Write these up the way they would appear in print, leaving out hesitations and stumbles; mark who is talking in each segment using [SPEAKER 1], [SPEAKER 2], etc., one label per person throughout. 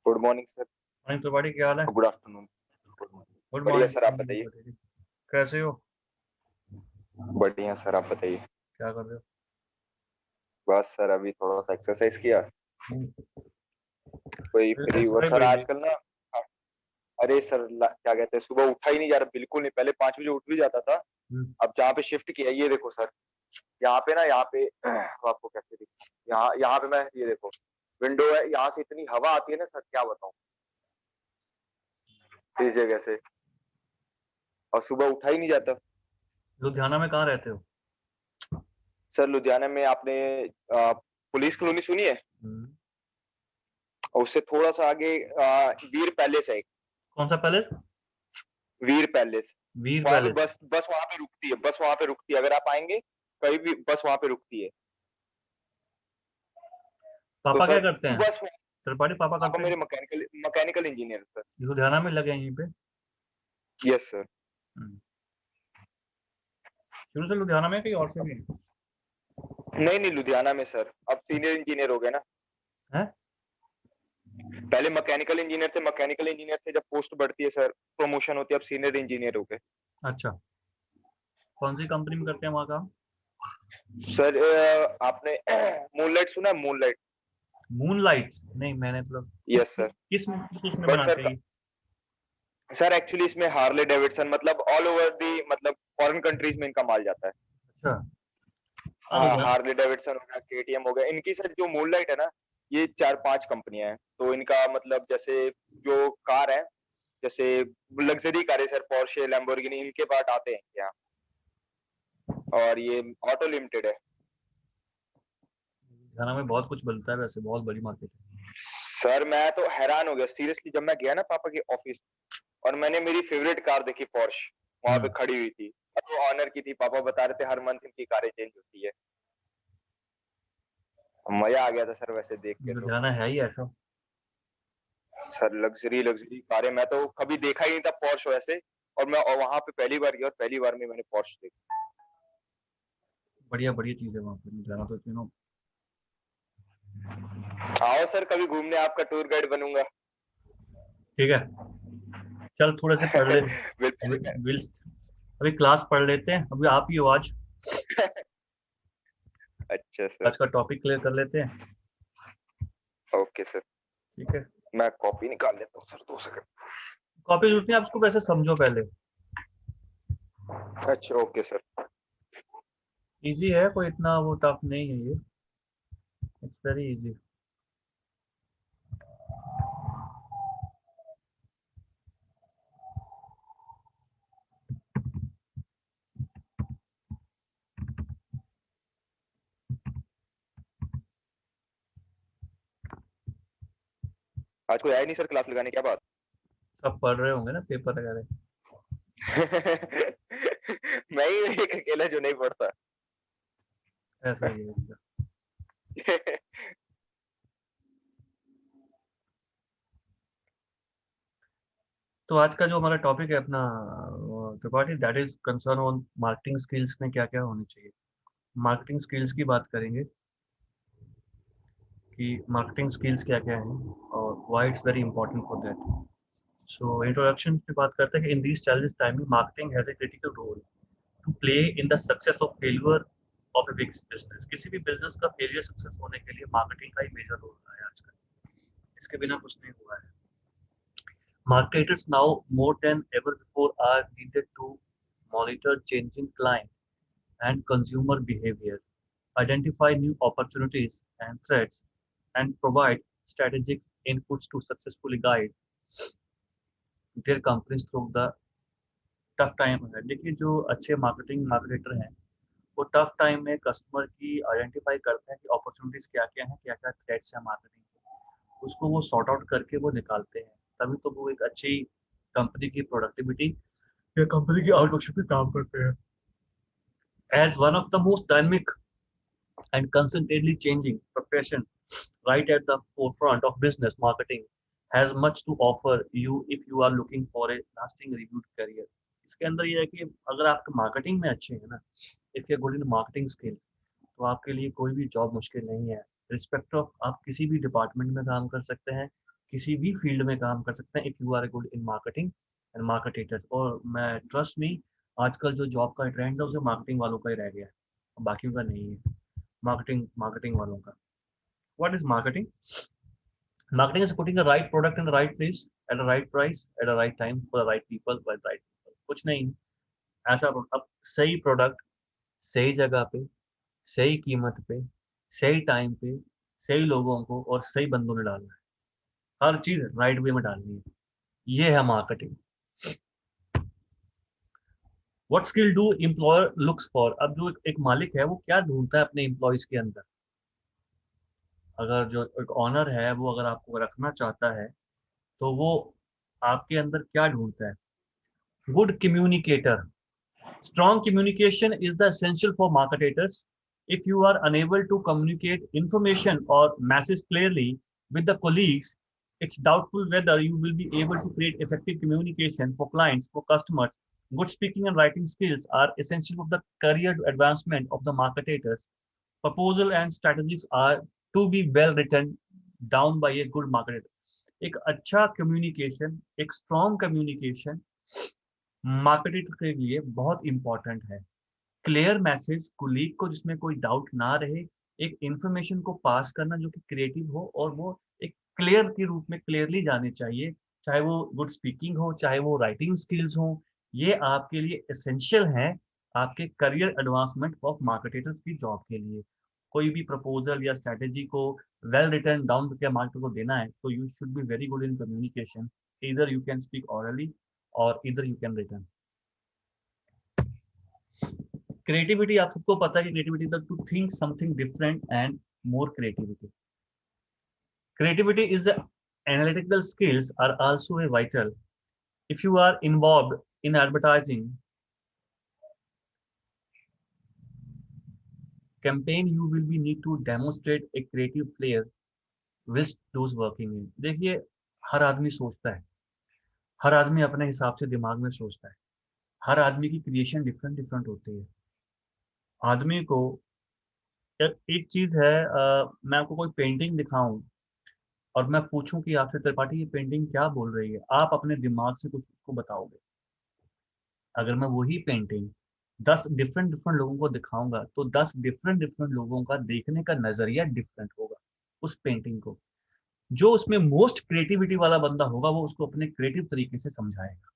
[SPEAKER 1] Good morning sir.
[SPEAKER 2] Morning Tripathi, क्या हाल है?
[SPEAKER 1] Good afternoon.
[SPEAKER 2] Good
[SPEAKER 1] बढ़िया
[SPEAKER 2] मॉर्निंग,
[SPEAKER 1] सर,
[SPEAKER 2] गुड
[SPEAKER 1] आप
[SPEAKER 2] मॉर्निंग
[SPEAKER 1] बताइए।
[SPEAKER 2] त्रिपाठी। कैसे हो?
[SPEAKER 1] बढ़िया सर, आप बताइए।
[SPEAKER 2] क्या कर रहे हो?
[SPEAKER 1] बस सर, अभी थोड़ा सा एक्सरसाइज किया,
[SPEAKER 2] हम्म,
[SPEAKER 1] कोई फ्री हुआ
[SPEAKER 2] एक्सरसाइज
[SPEAKER 1] सर
[SPEAKER 2] डेली।
[SPEAKER 1] आजकल ना। अरे सर, क्या कहते हैं, सुबह उठा ही नहीं जा रहा, बिल्कुल नहीं। पहले 5 बजे उठ भी जाता था।
[SPEAKER 2] हम्म,
[SPEAKER 1] अब जहाँ पे शिफ्ट किया, ये देखो सर, यहाँ पे तो आपको कैसे दिख, यहाँ यहाँ पे मैं, ये देखो, विंडो है, यहाँ से इतनी हवा आती है ना सर, क्या बताऊं, इस जगह से। और सुबह उठा ही नहीं जाता।
[SPEAKER 2] लुधियाना में कहाँ रहते हो?
[SPEAKER 1] सर लुधियाना में आपने पुलिस कॉलोनी सुनी है?
[SPEAKER 2] हम्म,
[SPEAKER 1] और उससे थोड़ा सा आगे वीर पैलेस है एक।
[SPEAKER 2] कौन सा पैलेस?
[SPEAKER 1] वीर पैलेस।
[SPEAKER 2] वीर
[SPEAKER 1] वहां पे
[SPEAKER 2] पैलेस।
[SPEAKER 1] बस बस वहां पे रुकती है, बस वहां पे रुकती है, अगर आप आएंगे कहीं भी बस वहां पे रुकती है। तो
[SPEAKER 2] पापा क्या
[SPEAKER 1] सर
[SPEAKER 2] करते हैं?
[SPEAKER 1] बस,
[SPEAKER 2] त्रिपाठी, पापा
[SPEAKER 1] पापा
[SPEAKER 2] करते हैं?
[SPEAKER 1] मेरे mechanical mechanical engineer sir.
[SPEAKER 2] Ludhiana में लगे हैं यहीं पे?
[SPEAKER 1] Yes sir.
[SPEAKER 2] हम्म, शुरू से लुधियाना में कहीं और से भी है?
[SPEAKER 1] नहीं नहीं, लुधियाना में सर, अब सीनियर इंजीनियर हो गए ना।
[SPEAKER 2] हैं?
[SPEAKER 1] पहले मैकेनिकल इंजीनियर थे, मैकेनिकल इंजीनियर से जब पोस्ट बढ़ती है सर, प्रमोशन होती है, अब सीनियर इंजीनियर हो गए।
[SPEAKER 2] अच्छा, कौन सी कंपनी में करते हैं वहाँ काम?
[SPEAKER 1] सर आपने मूनलाइट सुना है? मूनलाइट।
[SPEAKER 2] Moon lights? नहीं, मैंने मतलब
[SPEAKER 1] यस सर।
[SPEAKER 2] किस उसमें
[SPEAKER 1] बट
[SPEAKER 2] बनाते
[SPEAKER 1] सर,
[SPEAKER 2] हैं ये?
[SPEAKER 1] सर एक्चुअली इसमें हार्ले डेविडसन, मतलब ऑल ओवर दी, मतलब फॉरेन कंट्रीज में इनका माल जाता है।
[SPEAKER 2] अच्छा। हाँ,
[SPEAKER 1] हाँ,
[SPEAKER 2] लुधियाना।
[SPEAKER 1] हार्ले डेविडसन हो गया, केटीएम हो गया, इनकी सर जो मूनलाइट है ना, ये 4-5 कंपनियां हैं, तो इनका मतलब जैसे जो कार है, जैसे लग्जरी कार है सर, पोर्शे, लैम्बोर्गिनी, इनके पार्ट आते हैं यहाँ। और ये ऑटो लिमिटेड है।
[SPEAKER 2] लुधियाना में बहुत कुछ बनता है, वैसे बहुत बड़ी मार्केट है।
[SPEAKER 1] सर मैं तो हैरान हो गया सीरियसली, जब मैं गया ना पापा के ऑफिस, और मैंने मेरी फेवरेट कार देखी, पोर्श, वहां पे
[SPEAKER 2] हम्म,
[SPEAKER 1] खड़ी हुई थी। अब वो ऑनर की थी, पापा बता रहे थे हर मंथ इनकी कारें चेंज होती है। मजा आ गया था सर वैसे देख के तो।
[SPEAKER 2] लुधियाना है ही ऐसा।
[SPEAKER 1] सर लग्जरी लग्जरी कारें, मैं तो कभी देखा ही नहीं था पोर्श वैसे। और मैं वहां पे पहली बार गया, और पहली बार में मैंने पोर्श देखी।
[SPEAKER 2] बढ़िया बढ़िया चीज़ है वहाँ पे लुधियाना तो,
[SPEAKER 1] आओ सर, कभी घूमने, आपका टूर गाइड बनूंगा।
[SPEAKER 2] ठीक है। चल थोड़े से पढ़ ले।
[SPEAKER 1] बिल पहले
[SPEAKER 2] विल अभी क्लास पढ़ लेते हैं, अभी आप ही हो आज।
[SPEAKER 1] अच्छा सर।
[SPEAKER 2] आज का टॉपिक क्लियर कर लेते हैं।
[SPEAKER 1] Okay sir.
[SPEAKER 2] ठीक है।
[SPEAKER 1] मैं कॉपी निकाल लेता हूँ सर, 2 सेकंड।
[SPEAKER 2] कॉपी जरूरत नहीं, आप इसको वैसे समझो पहले।
[SPEAKER 1] अच्छा ओके सर।
[SPEAKER 2] इजी है, कोई इतना वो टफ नहीं है ये। It's very easy.
[SPEAKER 1] आज कोई आया नहीं सर क्लास लगाने, क्या बात?
[SPEAKER 2] सब पढ़ रहे होंगे ना पेपर वगैरह।
[SPEAKER 1] मैं ही एक अकेला जो नहीं पढ़ता।
[SPEAKER 2] ऐसा ही है। तो आज का जो हमारा टॉपिक है अपना Tripathi, that is concern on marketing skills में क्या क्या होनी चाहिए। मार्केटिंग स्किल्स की बात करेंगे कि मार्केटिंग स्किल्स क्या क्या हैं और why it's very important for that. So introduction पे बात करते हैं कि in these challenges time marketing has a critical role to play in the success of failure of a big business. किसी भी बिजनेस का फेलियर सक्सेस होने के लिए मार्केटिंग का ही मेजर रोल रहा है आजकल। इसके बिना कुछ नहीं हुआ है। Marketers now more than ever before are needed to monitor changing client and consumer behavior, identify new opportunities and threats, and provide strategic inputs to successfully guide their companies through the tough time है। देखिए, जो अच्छे marketing marketer हैं वो tough time में customer की identify करते हैं कि अपॉर्चुनिटीज क्या क्या हैं, क्या क्या थ्रेट्स हैं मार्केटिंग के, उसको वो सॉर्ट आउट करके वो निकालते हैं। तभी तो वो एक अच्छी कंपनी की प्रोडक्टिविटी या कंपनी की आउटपुट पे काम करते हैं। As one of the most dynamic and constantly changing professions right at the forefront of business, marketing has much to offer you if you are looking for a lasting renewed career. इसके अंदर ये है कि अगर आप marketing में अच्छे हैं ना, if you good in marketing skill, तो आपके लिए कोई भी जॉब मुश्किल नहीं है। रिस्पेक्ट ऑफ आप किसी भी डिपार्टमेंट में काम कर सकते हैं, किसी भी फील्ड में काम कर सकते हैं if you are good in marketing and marketers. और मैं ट्रस्ट मी, आजकल जो जॉब का ट्रेंड है उसे मार्केटिंग वालों का ही रह गया है, बाकियों का नहीं है। मार्केटिंग वालों का। What is marketing? Marketing is putting the right product in the right place at the right price at the right time for the right people by the right people. कुछ नहीं, ऐसा अब सही प्रोडक्ट सही जगह पे सही कीमत पे सही टाइम पे सही लोगों को और सही बंदों ने डालना है। हर चीज राइट वे में डालनी है। ये है marketing. What skill do employer looks for? अब जो एक मालिक है वो क्या ढूंढता है अपने एम्प्लॉयज के अंदर? अगर जो एक ऑनर है वो अगर आपको रखना चाहता है तो वो आपके अंदर क्या ढूंढता है? Good communicator. Strong communication is the essential for marketers. If you are unable to communicate information or message clearly with the colleagues, it's doubtful whether you will be able to create effective communication for clients, for customers. Good speaking and writing skills are essential for the career advancement of the marketers. Proposal and strategies are to be well written down by a good marketer. एक अच्छा communication, एक strong communication marketer के लिए बहुत important है। Clear message colleague को जिसमें कोई डाउट ना रहे, एक इंफॉर्मेशन को पास करना जो कि क्रिएटिव हो और वो एक क्लियर के रूप में क्लियरली जाने चाहिए, चाहे वो गुड स्पीकिंग हो चाहे वो राइटिंग स्किल्स हो। ये आपके लिए एसेंशियल है आपके करियर एडवांसमेंट ऑफ मार्केटर्स की जॉब के लिए। कोई भी प्रपोजल या स्ट्रेटेजी को वेल रिटर्न डाउन करके मार्केटर को देना है तो you should be very good in communication. इधर यू कैन स्पीक ऑरली और इधर यू कैन रिटर्न। क्रिएटिविटी, आप सबको पता है कि creativity is to think something different and more creativity. Creativity is analytical skills are also a vital. If you are involved in advertising campaign, you will be need to demonstrate a creative flair which those working in. देखिए, हर आदमी सोचता है, हर आदमी अपने हिसाब से दिमाग में सोचता है, हर आदमी की क्रिएशन डिफरेंट डिफरेंट होती है। आदमी को एक चीज है, मैं आपको कोई पेंटिंग दिखाऊं और मैं पूछूं कि आपसे त्रिपाठी ये पेंटिंग क्या बोल रही है, आप अपने दिमाग से कुछ उसको बताओगे। अगर मैं वही पेंटिंग 10 डिफरेंट डिफरेंट लोगों को दिखाऊंगा तो 10 डिफरेंट डिफरेंट लोगों का देखने का नजरिया डिफरेंट होगा उस पेंटिंग को। जो उसमें मोस्ट क्रिएटिविटी वाला बंदा होगा वो उसको अपने क्रिएटिव तरीके से समझाएगा।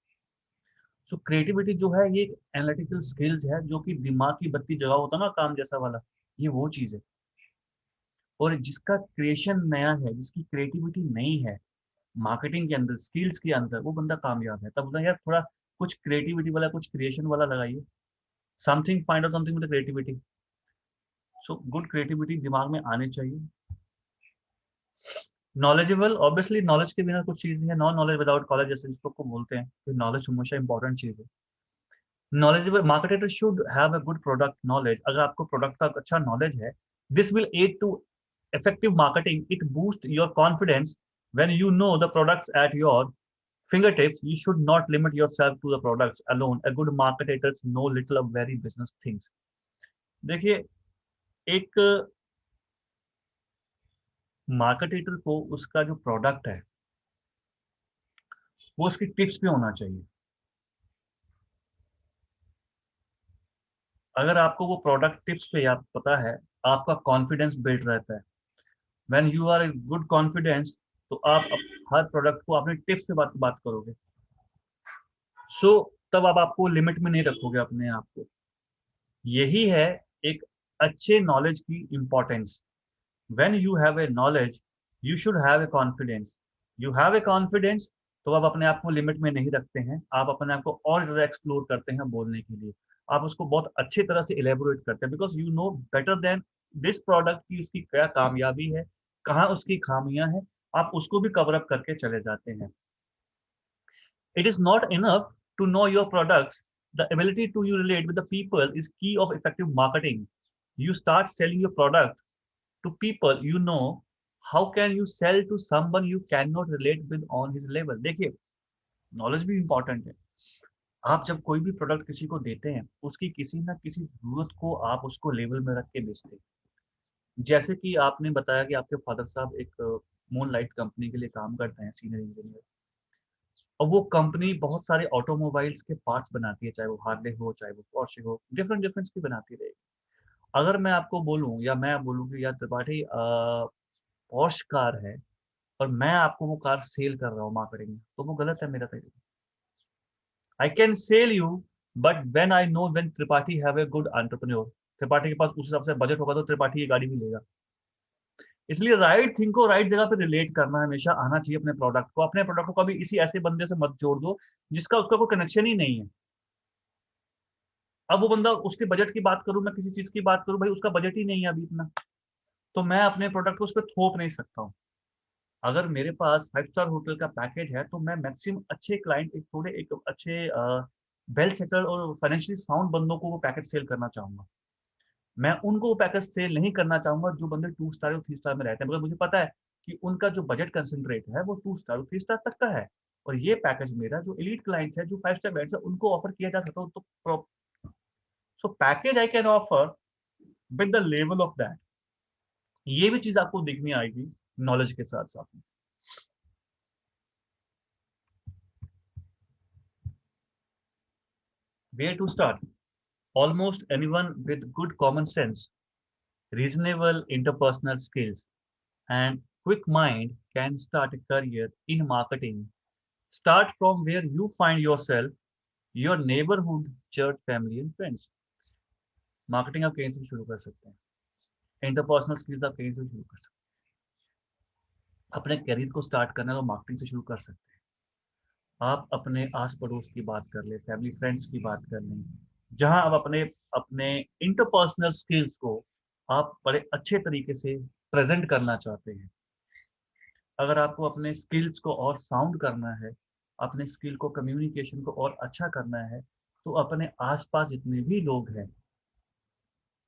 [SPEAKER 2] सो क्रिएटिविटी जो है ये एनालिटिकल स्किल्स है, जो कि दिमाग की बत्ती जगा होता है ना काम जैसा वाला, ये वो चीज है। और जिसका क्रिएशन नया है, जिसकी क्रिएटिविटी नई है मार्केटिंग के अंदर स्किल्स के अंदर, वो बंदा कामयाब है। तब बोलता है यार थोड़ा कुछ क्रिएटिविटी वाला कुछ क्रिएशन वाला लगाइए, something find out something with creativity. So good creativity दिमाग में आने चाहिए। नॉलेजेबल, ऑब्वियसली नॉलेज के बिना कुछ चीज नहीं है। नॉन नॉलेज विदाउट कॉलेज जैसे जिसको को बोलते हैं, तो नॉलेज हमेशा इंपॉर्टेंट चीज है। Knowledgeable marketer should have a good product knowledge. अगर आपको प्रोडक्ट का अच्छा नॉलेज है, this will add to effective marketing. It boosts your confidence when you know the products at your fingertips. You should not limit yourself to the products alone. A good marketers know little of very business things. देखिए, एक marketer को उसका जो product है वो उसकी tips पे होना चाहिए। अगर आपको वो प्रोडक्ट टिप्स पे आप पता है, आपका कॉन्फिडेंस बिल्ड रहता है। When you are good confidence, तो आप हर प्रोडक्ट को अपने टिप्स पे बात करोगे। सो तब आप आपको लिमिट में नहीं रखोगे अपने आप को। यही है एक अच्छे नॉलेज की importance. When you have a knowledge you should have a confidence. You have a confidence तो आप अपने आप को लिमिट में नहीं रखते हैं, आप अपने आप को और ज्यादा एक्सप्लोर करते हैं बोलने के लिए। आप उसको बहुत अच्छी तरह से इलेबोरेट करते हैं because you know better than this product की उसकी क्या कामयाबी है, कहाँ उसकी खामियां हैं, आप उसको भी कवर अप करके चले जाते हैं। It is not enough to know your products. The ability to you relate with the people is key of effective marketing. You start selling your product to people you know. How can you sell to someone you cannot relate with on his level? देखिए, knowledge भी important है। आप जब कोई भी product किसी को देते हैं, उसकी किसी ना किसी जरूरत को आप उसको लेवल में रख के बेचते हैं। जैसे कि आपने बताया कि आपके फादर साहब एक मूनलाइट कंपनी के लिए काम करते हैं, सीनियर इंजीनियर। और वो कंपनी बहुत सारे ऑटोमोबाइल्स के पार्ट्स बनाती है, चाहे वो हार्ले हो, चाहे वो पोर्शे हो, डिफरेंट डिफरेंट की बनाती रहेगी। अगर मैं आपको बोलूँ या मैं बोलूँ कि यार त्रिपाठी पॉश कार है और मैं आपको वो कार सेल कर रहा हूँ मार्केटिंग में, तो वो गलत है मेरा तरीका। I can sell you, but when I know when Tripathi have a good entrepreneur, Tripathi के पास उस हिसाब से बजट होगा तो त्रिपाठी ये गाड़ी भी लेगा। इसलिए राइट थिंग को राइट जगह पे रिलेट करना हमेशा आना चाहिए अपने प्रोडक्ट को। अपने प्रोडक्ट को कभी इसी ऐसे बंदे से मत जोड़ दो जिसका उसका कोई कनेक्शन ही नहीं है। अब वो बंदा, उसके बजट की बात करूं, मैं किसी चीज की बात करूं, भाई उसका बजट ही नहीं है अभी इतना, तो मैं अपने प्रोडक्ट को उस पर थोप नहीं सकता हूँ। अगर मेरे पास 5 स्टार होटल का पैकेज है तो मैं मैक्सिमम अच्छे क्लाइंट, एक थोड़े एक अच्छे वेल सेटल्ड और फाइनेंशियली साउंड बंदों को वो पैकेज सेल करना चाहूंगा। मैं उनको वो पैकेज सेल नहीं करना चाहूंगा जो बंदे 2 स्टार और 3 स्टार में रहते हैं, मगर मुझे पता है कि उनका जो बजट कंसेंट्रेट है वो 2 स्टार और 3 स्टार तक का है। और ये पैकेज मेरा जो एलीट क्लाइंट्स है, जो 5 स्टार क्लाइंट्स है, उनको ऑफर किया जा सकता है। तो so package I can offer with the level of that. ये भी चीज आपको दिखनी आएगी नॉलेज के साथ साथ में। Where to start? Almost anyone with good common sense, reasonable interpersonal skills, and quick mind can start a career in marketing. Start from where you find yourself, your neighborhood, church, family, and friends. Marketing आप कहीं से भी शुरू कर सकते हैं, interpersonal skills आप कहीं से भी शुरू कर सकते हैं। अपने करियर को स्टार्ट करना है तो मार्केटिंग से शुरू कर सकते हैं। आप अपने आस पड़ोस की बात कर लें, फैमिली फ्रेंड्स की बात कर लें, जहां आप अपने अपने इंटरपर्सनल स्किल्स को आप बड़े अच्छे तरीके से प्रेजेंट करना चाहते हैं। अगर आपको अपने स्किल्स को और साउंड करना है, अपने स्किल को, कम्युनिकेशन को और अच्छा करना है, तो अपने आसपास जितने भी लोग हैं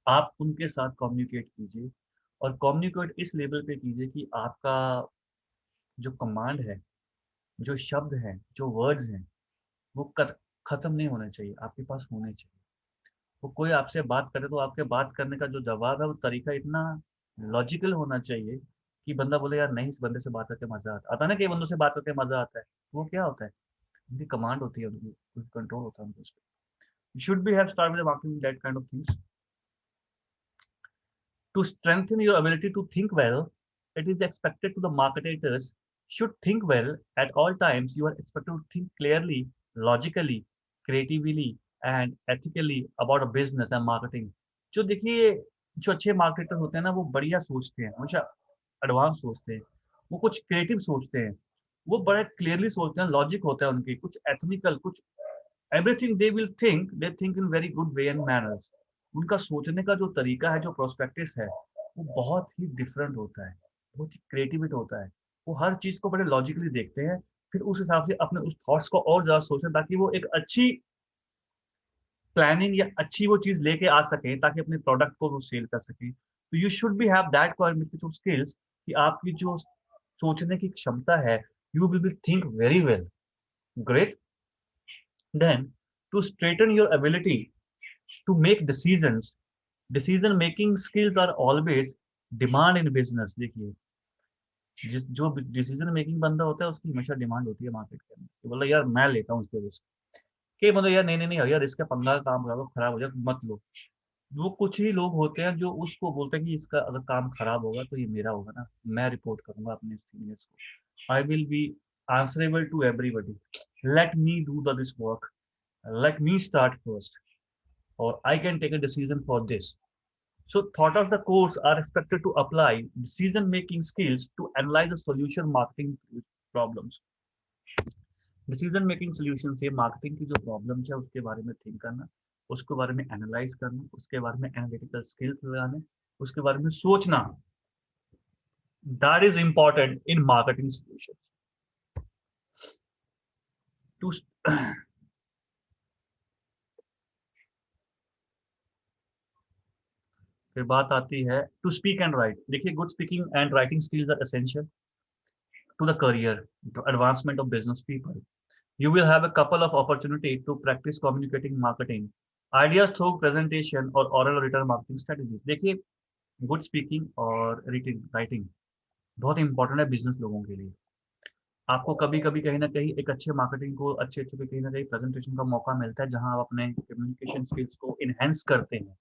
[SPEAKER 2] आप उनके साथ कम्युनिकेट कीजिए। और कम्युनिकेट इस लेवल पे कीजिए कि आपका जो कमांड है, जो शब्द हैं, जो वर्ड्स हैं, वो खत्म नहीं होने चाहिए, आपके पास होने चाहिए। वो कोई आपसे बात करे तो आपके बात करने का जो जवाब है वो तरीका इतना लॉजिकल होना चाहिए कि बंदा बोले यार नहीं, इस बंदे से बात करके मजा आता है ना, कई बंदों से बात करके मजा आता है। वो क्या होता है, उनकी कमांड होती है, उनकी कंट्रोल होता है उनको। Should be have start with marketing that kind of things. To strengthen your ability to think well, it is expected to the marketers should think well at all times. You are expected to think clearly, logically, creatively, and ethically about a business and marketing. जो देखिए, जो अच्छे marketer होते हैं ना, वो बढ़िया सोचते हैं, हमेशा एडवांस सोचते हैं, वो कुछ क्रिएटिव सोचते हैं, वो बड़ा क्लियरली सोचते हैं, लॉजिक होता है उनकी, कुछ एथनिकल, कुछ everything they think in very good way and manners. उनका सोचने का जो तरीका है, जो प्रोस्पेक्टिस है, वो बहुत ही डिफरेंट होता है, बहुत ही क्रिएटिविटी होता है। वो हर चीज को बड़े लॉजिकली देखते हैं, फिर उस हिसाब से अपने उस थॉट्स को और ज्यादा सोचते हैं ताकि वो एक अच्छी प्लानिंग या अच्छी वो चीज लेके आ सके, ताकि अपने प्रोडक्ट को वो सेल कर सके। तो you should be have that cognitive skills कि आपकी जो सोचने की क्षमता है, you will be think very well. Great. Then to strengthen your ability to make decisions, decision making skills are always demand in business। देखिए, जिस जो डिसीजन मेकिंग बंदा होता है उसकी हमेशा डिमांड होती है मार्केट के अंदर, तो बोला यार मैं लेता हूँ इसके रिस्क। के मतलब यार नहीं नहीं नहीं यार, इसका पंगा, काम खराब हो जाए मत लो। वो कुछ ही लोग होते हैं जो उसको बोलते हैं कि इसका अगर काम खराब होगा तो ये मेरा होगा ना, मैं रिपोर्ट करूंगा अपने सीनियर्स को, I will be answerable to everybody, let me do the this work, let me start first, or I can take a decision for this. So thought of the course are expected to apply decision-making skills to analyze the solution marketing problems. Decision making solution से marketing की जो problems है उसके बारे में think करना, उसके बारे में analyze करना, उसके बारे में analytical skills लगाने, उसके बारे में सोचना, that is important in marketing solutions. To फिर बात आती है टू स्पीक एंड राइट। देखिए, good speaking and writing skills are essential to the career, to advancement of business people. You will have a couple of opportunity to practice communicating marketing ideas through presentation or oral or written marketing strategies। देखिए, good speaking और reading, writing, बहुत important है business लोगों के लिए। आपको कभी कभी कहीं ना कहीं एक अच्छे मार्केटिंग को अच्छे अच्छे पे कहीं ना कहीं प्रेजेंटेशन का मौका मिलता है, जहां आप अपने कम्युनिकेशन स्किल्स को इनहेंस करते हैं,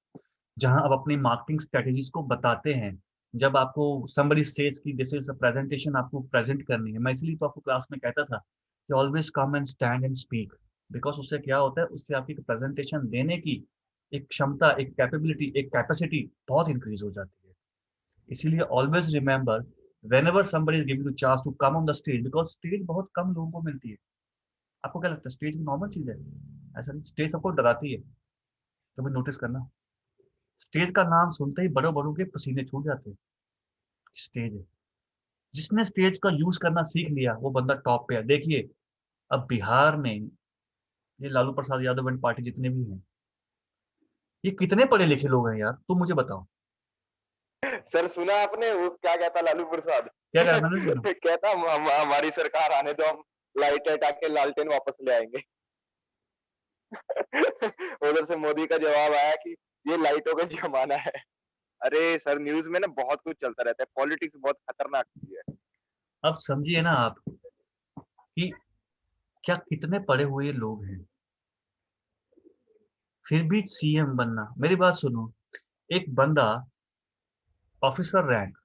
[SPEAKER 2] जहां आप अपनी मार्केटिंग स्ट्रेटेजीज को बताते हैं। जब आपको somebody says कि दिस इज अ प्रेजेंटेशन आपको प्रेजेंट करनी है, मैं इसलिए तो आपको क्लास में कहता था कि always come and stand and speak, because उससे क्या होता है, उससे आपकी प्रेजेंटेशन देने की एक क्षमता, एक कैपेबिलिटी, एक कैपेसिटी बहुत इंक्रीज हो जाती है। इसीलिए always remember whenever somebody is giving you chance to come on the stage, because stage बहुत कम लोगों को मिलती है। आपको क्या लगता है स्टेज नॉर्मल चीज है? ऐसा नहीं, स्टेज सबको डराती है। कभी नोटिस करना, स्टेज का नाम सुनते ही बड़ों बड़ों के पसीने छूट जाते हैं। स्टेज है, जिसने स्टेज का यूज करना सीख लिया वो बंदा टॉप पे है। देखिए अब बिहार में ये लालू प्रसाद यादव एंड पार्टी जितने भी हैं, ये कितने पढ़े लिखे लोग हैं यार, तुम मुझे बताओ।
[SPEAKER 1] सर सुना आपने वो क्या कहता लालू प्रसाद?
[SPEAKER 2] क्या कहा मैंने, सुनो।
[SPEAKER 1] कहता हमारी सरकार आने दो, हम लाइट हटा के लालटेन वापस ले आएंगे। उधर से मोदी का जवाब आया कि ये लाइटों का जमाना है। अरे सर न्यूज में ना बहुत कुछ चलता रहता है, पॉलिटिक्स बहुत खतरनाक चीज है।
[SPEAKER 2] अब समझिए ना आप कि क्या कितने पढ़े हुए लोग हैं, फिर भी सीएम बनना। मेरी बात सुनो, एक बंदा ऑफिसर रैंक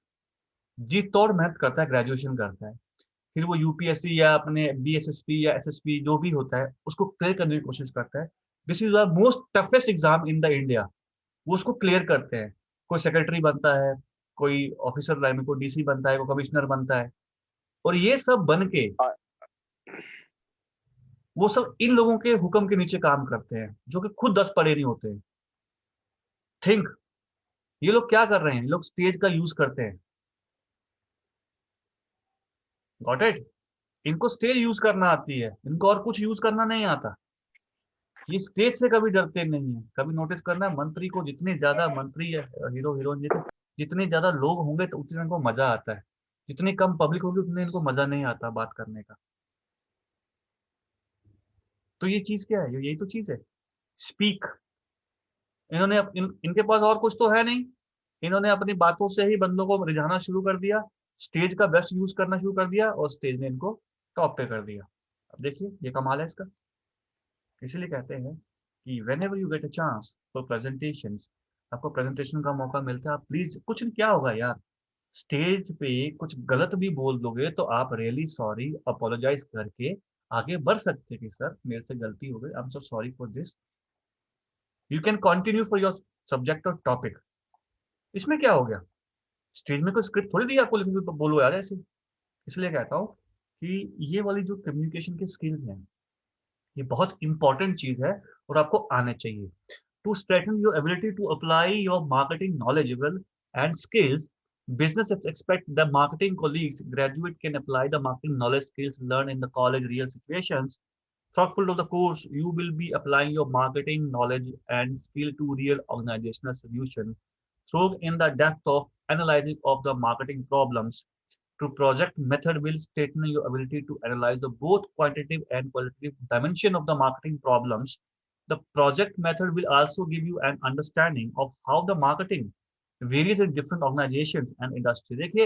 [SPEAKER 2] जी तोड़ मेहनत करता है, ग्रेजुएशन करता है, फिर वो यूपीएससी या अपने बीएसएसपी या एसएसपी जो भी होता है उसको क्लियर करने की कोशिश करता है। This is the most toughest exam in the India. वो उसको क्लियर करते हैं, कोई सेक्रेटरी बनता है, कोई ऑफिसर रैंक में, कोई डीसी बनता है, कोई कमिश्नर बनता है। और ये सब बन के
[SPEAKER 1] हाँ,
[SPEAKER 2] वो सब इन लोगों के हुक्म के नीचे काम करते हैं, जो कि खुद 10 पढ़े नहीं होते हैं। थिंक, ये लोग क्या कर रहे हैं, ये लोग स्टेज का यूज करते हैं। Got it? इनको स्टेज यूज करना आती है, इनको और कुछ यूज करना नहीं आता। ये स्टेज से कभी डरते नहीं है। कभी नोटिस करना, मंत्री को जितने ज्यादा मंत्री है, हीरो हीरोइन जितने ज्यादा लोग होंगे तो उतने इनको मजा आता है। जितनी कम पब्लिक होगी उतने इनको मजा नहीं आता बात करने का। तो ये चीज क्या है, यही तो चीज है, स्पीक। इन्होंने इनके पास और कुछ तो है नहीं, इन्होंने अपनी बातों से ही बंदों को रिझाना शुरू कर दिया, स्टेज का बेस्ट यूज करना शुरू कर दिया और स्टेज ने इनको टॉप पे कर दिया। अब देखिए ये कमाल है इसका। इसीलिए कहते हैं कि when ever you get a chance for presentation, आपको प्रेजेंटेशन का मौका मिलता है, आप प्लीज, कुछ क्या होगा यार, स्टेज पे कुछ गलत भी बोल दोगे तो आप रियली सॉरी अपोलोजाइज करके आगे बढ़ सकते हैं कि सर मेरे से गलती हो गई, I am so sorry for this. You can continue for your subject और टॉपिक। इसमें क्या हो गया, स्टेज में कोई स्क्रिप्ट थोड़ी दी आपको, लेकिन तो बोलो यार ऐसे। इसलिए कहता हूँ कि ये वाली जो कम्युनिकेशन की स्किल्स हैं, ये बहुत इंपॉर्टेंट चीज है और आपको आने चाहिए। To strengthen your ability to apply your marketing knowledgeable and skills, business expect the marketing colleagues graduate can apply the marketing knowledge skills learned in the college real situations. Thoughtful of the course, you will be applying your marketing knowledge and skill to real organizational solution through in the depth of analyzing of the marketing problems. To project method will strengthen your ability to analyze the both quantitative and qualitative dimension of the marketing problems. The project method will also give you an understanding of how the marketing varies in different organizations and industry। देखिए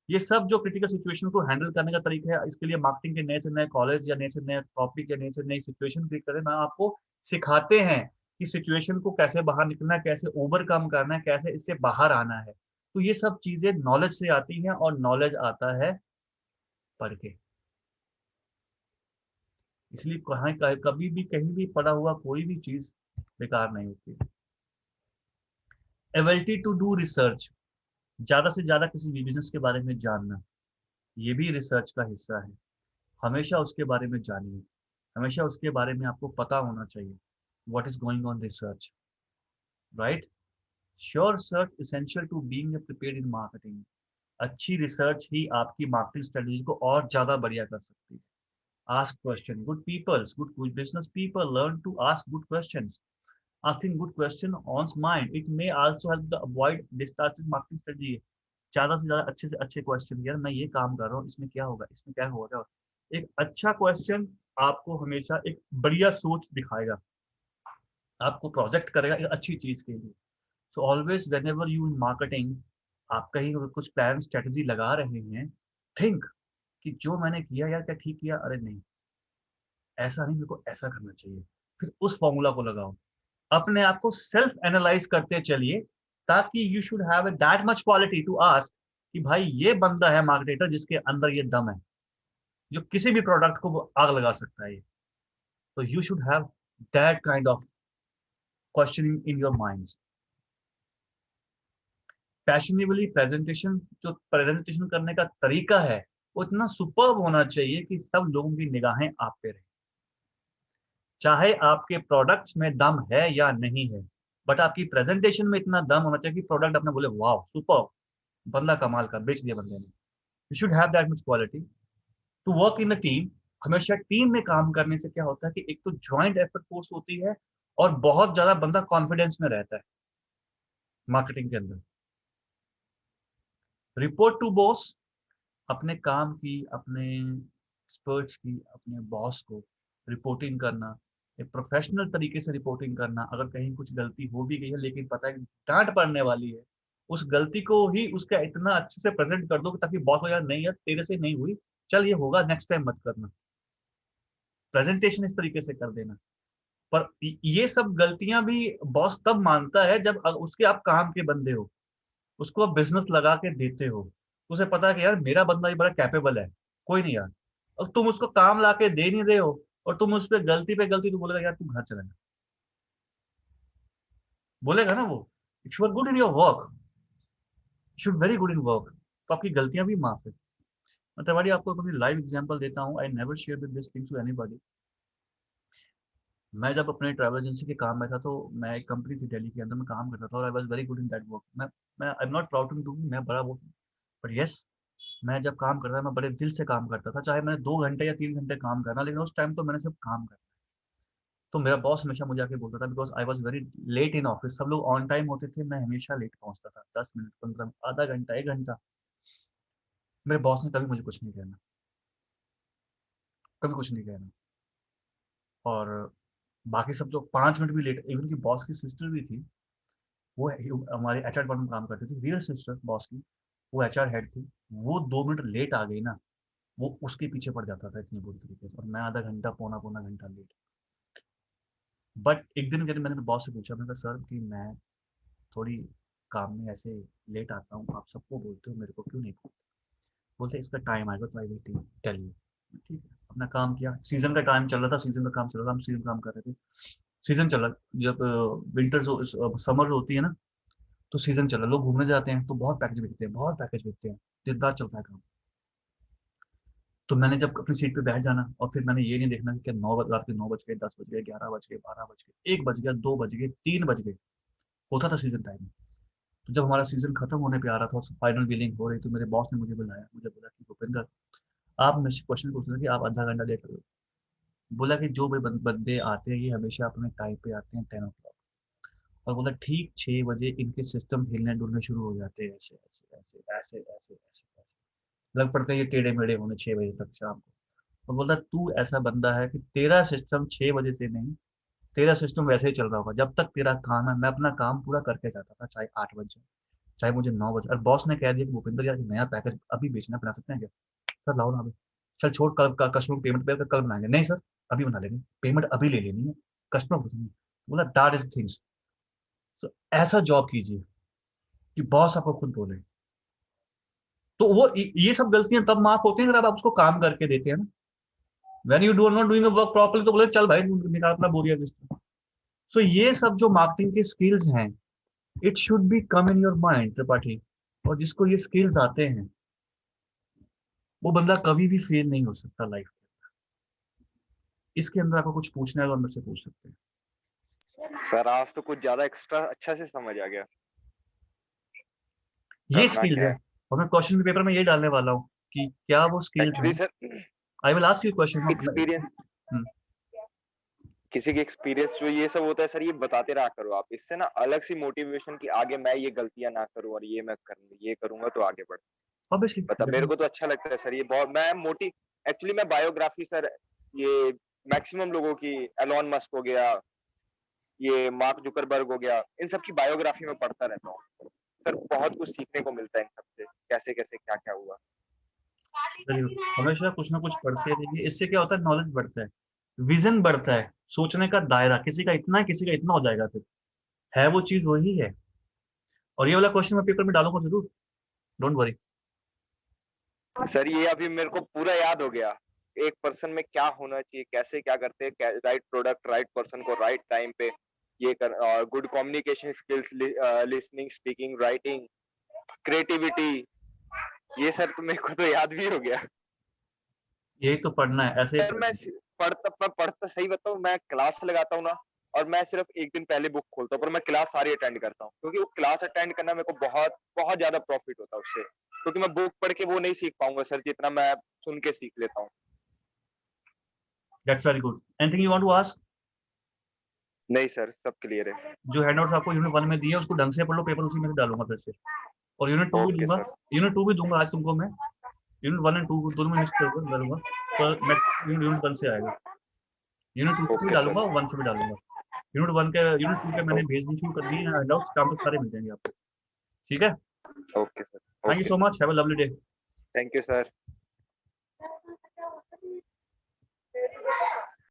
[SPEAKER 2] ये सब जो critical situation को handle करने का तरीका है, इसके लिए मार्केटिंग के नए से नए कॉलेज या नए से नए टॉपिक या नए से नई सिचुएशन क्रिएट करें ना, आपको सिखाते हैं कि सिचुएशन को कैसे बाहर निकलना है, कैसे ओवरकम करना है, कैसे इससे बाहर आना है। तो ये सब चीजें नॉलेज से आती हैं और नॉलेज आता है पढ़ के। इसलिए कहाँ कभी भी कहीं भी पढ़ा हुआ कोई भी चीज बेकार नहीं होती। एबिलिटी टू डू रिसर्च, ज्यादा से ज्यादा किसी भी बिजनेस के बारे में जानना, ये भी रिसर्च का हिस्सा है। हमेशा उसके बारे में जानिए, हमेशा उसके बारे में आपको पता होना चाहिए, what is going on research, right? Sure research essential to being prepared in marketing. अच्छी रिसर्च ही आपकी मार्केटिंग स्ट्रेटेजी को और ज्यादा बढ़िया कर सकती है। Ask question. Good business people learn to ask good questions. Asking good question on mind, it may also help the avoid distorted marketing strategy. ज्यादा से ज्यादा अच्छे से अच्छे क्वेश्चन, यार मैं ये काम कर रहा हूँ, इसमें क्या होगा, इसमें क्या होगा। एक अच्छा क्वेश्चन आपको हमेशा एक बढ़िया सोच दिखाएगा, आपको प्रोजेक्ट करेगा एक अच्छी चीज के लिए। So always when ever you in marketing, आप कहीं कुछ प्लान स्ट्रेटजी लगा रहे हैं, थिंक कि जो मैंने किया यार क्या ठीक किया? अरे नहीं, ऐसा नहीं, मेरे को ऐसा करना चाहिए। फिर उस फॉर्मूला को लगाओ। अपने आप को सेल्फ एनालाइज करते चलिए, ताकि you should have that much quality to ask कि भाई ये बंदा है मार्केटर जिसके अंदर ये दम है, जो किसी भी प्रोडक्ट को वो आग लगा सकता है ये। तो you should have that kind of questioning in your minds. Passionately presentation, जो प्रेजेंटेशन करने का तरीका है वो इतना सुपर्ब होना चाहिए कि सब लोगों की निगाहें आप पे रहे, चाहे आपके प्रोडक्ट्स में दम है या नहीं है, बट आपकी प्रेजेंटेशन में इतना दम होना चाहिए कि प्रोडक्ट अपने बोले वाह सुपर, बंदा कमाल का बेच दिया बंदे ने। You should have that much quality to work in the team. हमेशा टीम में काम करने से क्या होता है कि एक तो ज्वाइंट एफर्ट फोर्स होती है, और बहुत ज्यादा बंदा कॉन्फिडेंस में रहता है मार्केटिंग के अंदर। रिपोर्ट टू बॉस, अपने काम की, अपने एक्सपर्ट्स की, अपने बॉस को रिपोर्टिंग करना, एक प्रोफेशनल तरीके से रिपोर्टिंग करना। अगर कहीं कुछ गलती हो भी गई है लेकिन पता है कि डांट पड़ने वाली है, उस गलती को ही उसका इतना अच्छे से प्रेजेंट कर दो कि ताकि बॉस को यार नहीं यार तेरे से नहीं हुई, चल ये होगा नेक्स्ट टाइम मत करना। प्रेजेंटेशन इस तरीके से कर देना। पर ये सब गलतियां भी बॉस तब मानता है जब उसके आप काम के बंदे हो, उसको आप बिजनेस लगा के देते हो, उसे पता है कि यार मेरा बंदा ये बड़ा कैपेबल है, कोई नहीं यार। और तुम उसको काम ला के दे नहीं रहे हो, और तुम उस पर गलती पे गलती, तो बोलेगा यार तू घर चला जा, बोलेगा ना वो। If you are good in your work, should very good in work, तो आपकी गलतियां भी माफ है। मैं तिवारी आपको अपनी लाइव एग्जांपल देता हूँ, I never share with this things to anybody. मैं जब अपने ट्रैवल एजेंसी के काम में था, तो मैं एक कंपनी थी दिल्ली के अंदर, मैं काम करता था और I was very good in that work. मैं I am not proud to do, मैं बड़ा वो, बट यस, मैं जब काम करता था मैं बड़े दिल से काम करता था, चाहे मैंने 2 घंटे या 3 घंटे काम करना, लेकिन उस टाइम तो मैंने सिर्फ काम करना। तो मेरा बॉस हमेशा मुझे आके बोलता था, because I was very late in office, सब लोग ऑन टाइम होते थे, मैं हमेशा लेट पहुंचता था, 10 मिनट, 15, आधा घंटा, 1 घंटा। मेरे बॉस ने कभी मुझे कुछ नहीं कहना, कभी कुछ नहीं कहना। और बाकी सब जो 5 मिनट भी लेट, इवन की बॉस की सिस्टर भी थी, वो हमारे एचआर डिपार्टमेंट में काम करती थी, रियल सिस्टर बॉस की, वो एचआर हेड थी। वो 2 मिनट लेट आ गई ना, वो उसके पीछे पड़ जाता था इतनी बुरी तरीके से, और मैं आधा घंटा, पौना पौना घंटा लेट। बट एक दिन कहते, मैंने बॉस से पूछा, मैंने कहा सर कि मैं थोड़ी काम में ऐसे लेट आता हूँ, आप सबको बोलते हो, मेरे को क्यों नहीं बोलते? बोलते इसका टाइम आएगा तो आई विल टेल यू। ठीक है, अपना काम किया, सीजन का टाइम चल रहा था, सीजन का काम चल रहा था, हम सीजन काम कर रहे थे। सीजन चल रहा, जब विंटर समर होती है ना, तो सीजन चल रहा, लोग घूमने जाते हैं तो बहुत पैकेज बिकते हैं, बहुत पैकेज बिकते हैं, दिन रात चलता है काम। तो मैंने जब अपनी सीट पे बैठ जाना, और फिर मैंने ये नहीं देखना कि क्या 9 रात के 9 बज गए, 10 बज गए, 11 बज गए, 12 बज गए, 1 बज गया, 2 बज गए, 3 बज गए, होता था सीजन टाइम में। तो जब हमारा सीजन खत्म होने पे आ रहा था, फाइनल बिलिंग हो रही, तो मेरे बॉस ने मुझे बुलाया, मुझे बोला कि भूपेंद्र, आप मुझसे क्वेश्चन पूछ रहे थे कि आप आधा घंटा लेट हो। बोला कि जो भी बंदे आते हैं ये हमेशा अपने टाइम पे आते हैं, 10 o'clock। और बोला ठीक 6 बजे इनके सिस्टम हिलने डुलने शुरू हो जाते हैं, ऐसे ऐसे ऐसे ऐसे ऐसे ऐसे ऐसे लग पड़ते हैं ये टेढ़े मेढ़े होने 6 बजे तक शाम को। और बोला तू ऐसा बंदा है कि तेरा सिस्टम 6 बजे से नहीं, तेरा सिस्टम वैसे ही चल रहा होगा जब तक तेरा काम है। मैं अपना काम पूरा करके जाता था, चाहे 8 बजे, चाहे मुझे 9 बजे। और बॉस ने कह दिया कि भूपेंद्र यार ये नया पैकेज अभी बेचना, बना सकते हैं क्या? सर लाओ ना अभी, चल छोड़, कल का कस्टमर पेमेंट पे कल बनाएंगे। नहीं सर, अभी बना लेंगे, पेमेंट अभी ले लेनी है, कस्टमर को नहीं। बोला दैट इज थिंग्स। तो ऐसा जॉब कीजिए कि बॉस आपको खुद बोले। तो वो ये सब गलतियां तब माफ होती हैं अगर आप उसको काम करके देते हैं ना। When you do not doing work properly, तो बोले चल भाई निकाल अपना बोरिया बिस्तर। सो ये सब जो मार्केटिंग के स्किल्स हैं, it should be come in your mind Tripathi. और जिसको ये स्किल्स आते हैं, वो बंदा कभी भी फेल नहीं हो सकता लाइफ में। इसके अंदर आपको कुछ पूछना है तो अंदर से पूछ सकते हैं।
[SPEAKER 1] सर आज तो कुछ ज्यादा एक्स्ट्रा अच्छा से समझ आ गया,
[SPEAKER 2] ये
[SPEAKER 1] करना
[SPEAKER 2] स्किल्स
[SPEAKER 1] क्या
[SPEAKER 2] है,
[SPEAKER 1] है।
[SPEAKER 2] और मैं क्वेश्चन पेपर में ये डालने वाला हूँ कि क्या वो स्किल्स
[SPEAKER 1] एक्चुअली
[SPEAKER 2] हैं।
[SPEAKER 1] Sir
[SPEAKER 2] I will ask you question.
[SPEAKER 1] Experience, किसी की एक्सपीरियंस जो ये सब होता है सर, ये बताते रहा करो आप, इससे ना अलग सी मोटिवेशन कि आगे मैं ये गलतियां ना करूं और ये मैं करूंगा, ये करूंगा तो आगे बढ़।
[SPEAKER 2] ऑब्वियसली
[SPEAKER 1] मतलब मेरे को तो अच्छा लगता है सर, ये बहुत मैं मोटी एक्चुअली मैं बायोग्राफी सर, ये मैक्सिमम लोगों की, एलॉन मस्क हो गया, ये मार्क जुकरबर्ग हो गया, इन सब की बायोग्राफी में पढ़ता रहता हूँ। सर बहुत कुछ सीखने को मिलता है इन सबसे, कैसे-कैसे, क्या-क्या हुआ।
[SPEAKER 2] ज़रूर, हमेशा कुछ ना कुछ पढ़ते रहिए, इससे क्या होता है नॉलेज बढ़ता है, विज़न बढ़ता है, सोचने का दायरा, किसी का इतना है, किसी का इतना हो जाएगा फिर, है वो चीज़ वही है। और ये वाला क्वेश्चन मैं पेपर में डालूँगा ज़रूर, डोंट वरी।
[SPEAKER 1] सर ये अभी मेरे को पूरा याद हो गया। एक पर्सन में क्या होना चाहिए, कैसे क्या करते हैं, कै राइट प्रोडक्ट, राइट पर्सन को राइट टाइम पे ये कर good communication skills, listening, speaking, writing, creativity, ये सर तो मेरे को तो याद भी हो गया।
[SPEAKER 2] यही तो पढ़ना है, ऐसे ही
[SPEAKER 1] सर
[SPEAKER 2] पढ़ना है।
[SPEAKER 1] मैं पढ़ता सही बताऊँ, मैं क्लास लगाता हूँ ना और मैं सिर्फ 1 दिन पहले बुक खोलता हूँ, पर मैं क्लास सारी अटेंड करता हूँ। क्योंकि वो क्लास अटेंड करना मेरे को बहुत बहुत ज़्यादा प्रॉफिट होता है उससे। क्योंकि मैं बुक पढ़ के वो नहीं सीख पाऊँगा सर जितना मैं सुन के सीख लेता हूँ।
[SPEAKER 2] That's very good. Anything you want to ask?
[SPEAKER 1] नहीं सर, सब क्लियर है।
[SPEAKER 2] जो हैंडआउट्स आपको यूनिट 1 में दिए उसको ढंग से पढ़ लो, पेपर उसी में से डालूँगा फिर से। और यूनिट 2 भी
[SPEAKER 1] ओके
[SPEAKER 2] दूँगा,
[SPEAKER 1] सर,
[SPEAKER 2] यूनिट 2 भी दूँगा आज तुमको मैं। यूनिट 1 एंड 2 दोनों में मिक्स करूँगा डालूँगा, पर नेक्स्ट यूनिट यूनिट 1 से आएगा। यूनिट 2 से भी
[SPEAKER 1] ओके
[SPEAKER 2] डालूँगा
[SPEAKER 1] सर,
[SPEAKER 2] और 1 से भी डालूँगा। यूनिट 2 के मैंने
[SPEAKER 1] ओ
[SPEAKER 2] भेजने शुरू कर दिए हैं हैंडआउट्स, काम तो सारे मिल जाएँगे आपको। ठीक है? Thank you
[SPEAKER 1] okay
[SPEAKER 2] so
[SPEAKER 1] sir.
[SPEAKER 2] Much, have a lovely day.
[SPEAKER 1] Thank you sir.